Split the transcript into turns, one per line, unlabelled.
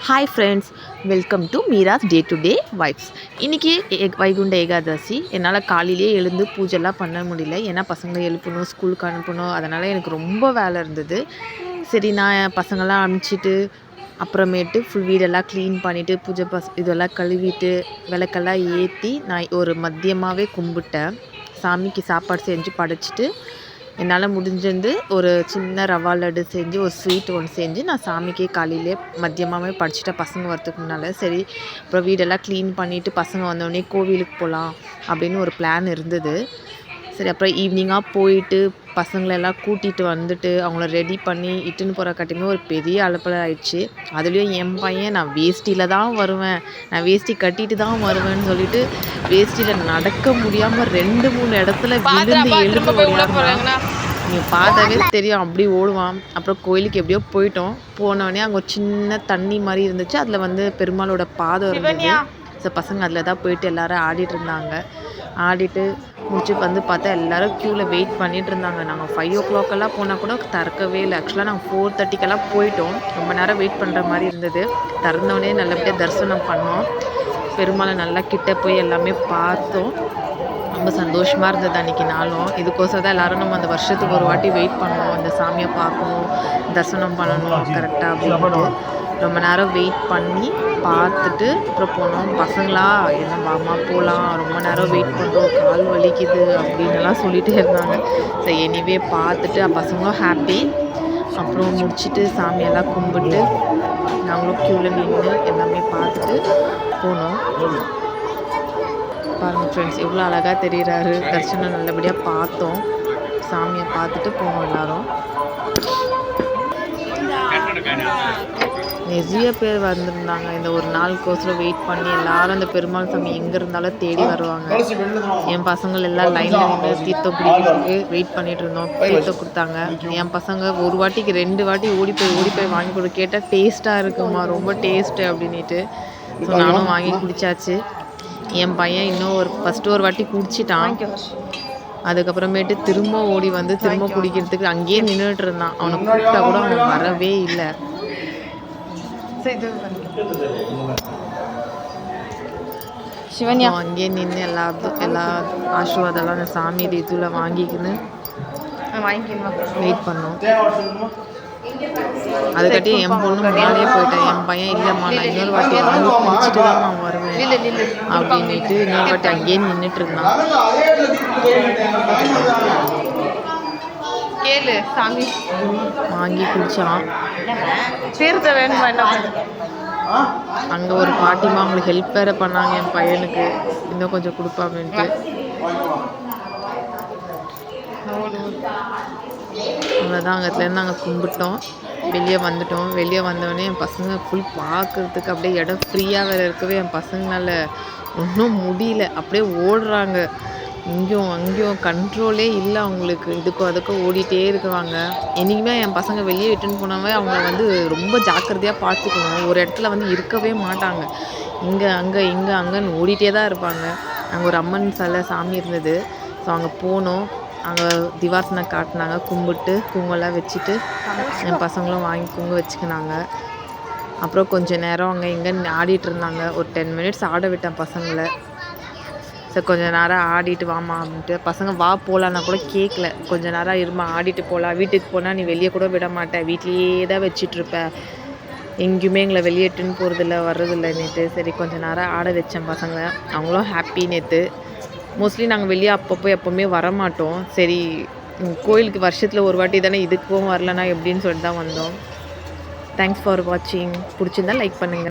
Hi friends, welcome to Meera's day to day vibes. இன்றைக்கி வைகுண்ட ஏகாதசி. என்னால் காலையிலே எழுந்து பூஜைலாம் பண்ண முடியல. ஏன்னா பசங்களை எழுப்பணும், ஸ்கூலுக்கு அனுப்பணும். அதனால் எனக்கு ரொம்ப வேலை இருந்தது. சரி, நான் பசங்கள்லாம் அனுப்பிச்சிட்டு அப்புறமேட்டு ஃபுல் வீடெல்லாம் க்ளீன் பண்ணிவிட்டு பூஜை இதெல்லாம் கழுவிட்டு விளக்கெல்லாம் ஏற்றி நான் ஒரு மதியமாகவே கும்பிட்டேன். சாமிக்கு சாப்பாடு செஞ்சு படைச்சிட்டு என்னால் முடிஞ்சது ஒரு சின்ன ரவா லட்டு செஞ்சு ஒரு ஸ்வீட் ஒன்று செஞ்சு நான் சாமிக்கே காலையிலே மதியமாகவே படிச்சுட்டேன் பசங்க வரத்துக்கு முன்னால். சரி, அப்புறம் வீடெல்லாம் க்ளீன் பண்ணிவிட்டு பசங்க வந்தோடனே கோவிலுக்கு போகலாம் அப்படின்னு ஒரு பிளான் இருந்தது. சரி, அப்புறம் ஈவினிங்காக போயிட்டு பசங்களெல்லாம் கூட்டிகிட்டு வந்துட்டு அவங்கள ரெடி பண்ணி இட்டுன்னு போகிற கட்டியுமே ஒரு பெரிய அலுப்பல் ஆயிடுச்சு. அதுலேயும் என் பையன் நான் வேஷ்டியில் தான் வருவேன், நான் வேஷ்டி கட்டிட்டு தான் வருவேன்னு சொல்லிட்டு வேஷ்டியில் நடக்க முடியாமல் 2-3 இடத்துல விழுந்து எழுந்து ஓடியாருனா. நீங்கள் பார்த்தாவே தெரியும், அப்படி ஓடுவான். அப்புறம் கோயிலுக்கு எப்படியோ போயிட்டோம். போனோடனே அங்கே ஒரு சின்ன தண்ணி மாதிரி இருந்துச்சு. அதில் வந்து பெருமாளோட பாதம் இருந்தது. ஸோ பசங்க அதில் தான் போயிட்டு எல்லோரும் ஆடிட்டு இருந்தாங்க. ஆடிட்டு முடிச்சு வந்து பார்த்தா எல்லோரும் க்யூவில் வெயிட் பண்ணிகிட்டு இருந்தாங்க. நாங்கள் 5 o'clock போனால் கூட திறக்கவே இல்லை. ஆக்சுவலாக நாங்கள் 4:30 போயிட்டோம். ரொம்ப நேரம் வெயிட் பண்ணுற மாதிரி இருந்தது. திறந்தோடனே நல்லபடியாக தரிசனம் பண்ணோம். பெருமாளை நல்லா கிட்ட போய் எல்லாமே பார்த்தோம். ரொம்ப சந்தோஷமாக இருந்தது அன்றைக்கி நாளும். இதுக்கோசம் தான் எல்லோரும் நம்ம அந்த வருஷத்துக்கு ஒரு வாட்டி வெயிட் பண்ணணும், அந்த சாமியை பார்க்கணும், தரிசனம் பண்ணணும் கரெக்டாக அப்படின்ட்டு ரொம்ப நேரம் வெயிட் பண்ணி பார்த்துட்டு அப்புறம் போனோம். பசங்களா என்ன வாமா போகலாம், ரொம்ப நேரம் வெயிட் பண்ணுறோம், கால் வலிக்குது அப்படின்னுலாம் சொல்லிகிட்டே இருந்தாங்க. சரி, எனிவே பார்த்துட்டு பசங்களும் ஹாப்பி. அப்புறம் முடிச்சுட்டு சாமியெல்லாம் கும்பிட்டு நாங்களும் க்யூவில் நின்று எல்லாமே பார்த்துட்டு போனோம். பாருங்கள் ஃப்ரெண்ட்ஸ், எவ்வளோ அழகாக தெரிகிறாரு. தரிசனம் நல்லபடியாக பார்த்தோம். சாமியை பார்த்துட்டு போனோம் எல்லோரும். நிறைய பேர் வந்திருந்தாங்க. இந்த ஒரு நாளுக்கோசரம் வெயிட் பண்ணி எல்லாரும் அந்த பெருமாள் சாமி எங்கே இருந்தாலும் தேடி வருவாங்க. என் பசங்கள் எல்லாம் லைனில் நின்று தீர்த்தம் குடிக்கிறதுக்கு வெயிட் பண்ணிட்டு இருந்தோம். தீர்த்தம் கொடுத்தாங்க. என் பசங்க ஒரு வாட்டிக்கு 2 வாட்டி ஓடி போய் வாங்கி கொடு கேட்டால் டேஸ்ட்டாக இருக்குமா, ரொம்ப டேஸ்ட்டு அப்படின்ட்டு. ஸோ நானும் வாங்கி குடித்தாச்சு. என் பையன் இன்னும் ஃபஸ்ட்டு ஒரு வாட்டி குடிச்சிட்டான். அதுக்கப்புறமேட்டு திரும்ப ஓடி வந்து திரும்ப குடிக்கிறதுக்கு அங்கேயே நின்றுட்டு இருந்தான். அவனை கூப்பிட்டா கூட அவன் வரவே இல்லை. சிவன்யா அங்கேயே நின்று எல்லா ஆசீர்வாதம்லாம் அந்த சாமி இதில் வாங்கிக்கின்னு வெயிட் பண்ணோம். அதுக்காட்டி என் பொண்ணு முன்னாலே போயிட்டேன். என் பையன் இல்லைம்மா, நான் இன்னொரு வாட்டி வாங்கி குடிச்சிட்டு தான் நான் வருவேன் அப்படின்ட்டு இன்னொரு வாட்டி அங்கேயே நின்றுட்டு இருந்தான். கேளு, சாமி வாங்கி குடிச்சான். தீர்த்த வேணுமா என்ன? அங்கே ஒரு பாட்டிமா அவங்களுக்கு ஹெல்ப் வேறு பண்ணாங்க என் பையனுக்கு, இன்னும் கொஞ்சம் கொடுப்பாங்கன்ட்டு. அவ்வளோதான், அங்கேருந்து நாங்கள் கும்பிட்டோம், வெளியே வந்துட்டோம். வெளியே வந்தோடனே என் பசங்க ஃபுல் பார்க்குறதுக்கு அப்படியே இடம் ஃப்ரீயாக வேறு இருக்கவே என் பசங்களால் ஒன்றும் முடியல. அப்படியே ஓடுறாங்க, இங்கேயும் அங்கேயும் கண்ட்ரோலே இல்லை அவங்களுக்கு. இதுக்கும் அதுக்கும் ஓடிட்டே இருக்குவாங்க. என்றைக்குமே என் பசங்க வெளியே விட்டுன்னு போனாவே அவங்க வந்து ரொம்ப ஜாக்கிரதையாக பார்த்துக்கணும். ஒரு இடத்துல வந்து இருக்கவே மாட்டாங்க. இங்கே அங்கேன்னு ஓடிட்டே தான் இருப்பாங்க. அங்கே ஒரு அம்மன் சிலை சாமி இருந்தது. ஸோ அங்கே போனோம். அங்கே திவாசனை காட்டினாங்க, கும்பிட்டு குங்குமம்லாம் வச்சுட்டு என் பசங்களும் வாங்கி குங்குமம் வச்சுக்கினாங்க. அப்புறம் கொஞ்சம் நேரம் அங்கே இங்கே ஆடிட்டு இருந்தாங்க. ஒரு 10 minutes ஆட விட்டேன் பசங்களை. சரி, கொஞ்சம் நேரம் ஆடிட்டு வாமா அப்படின்ட்டு. பசங்க வா போகலான்னா கூட கேட்கல. கொஞ்சம் நேரம் இருமா, ஆடிட்டு போகலாம், வீட்டுக்கு போனால் நீ வெளியே கூட விட மாட்டேன், வீட்லேயே தான் வச்சிட்ருப்ப, எங்கேயுமே எங்களை வெளியேட்டுன்னு போகிறதில்ல வர்றதில்லைன்னுட்டு. சரி, கொஞ்சம் நேரம் ஆட வச்சேன் பசங்களை. அவங்களும் ஹாப்பி. நேற்று மோஸ்ட்லி நாங்கள் வெளியே அப்பப்போ எப்போவுமே வரமாட்டோம். சரி, கோயிலுக்கு வருஷத்தில் ஒரு வாட்டி தானே, இதுக்கும் வரலன்னா எப்படின்னு சொல்லிட்டு தான் வந்தோம். தேங்க்ஸ் ஃபார் வாட்சிங். பிடிச்சிருந்தா லைக் பண்ணுங்கள்.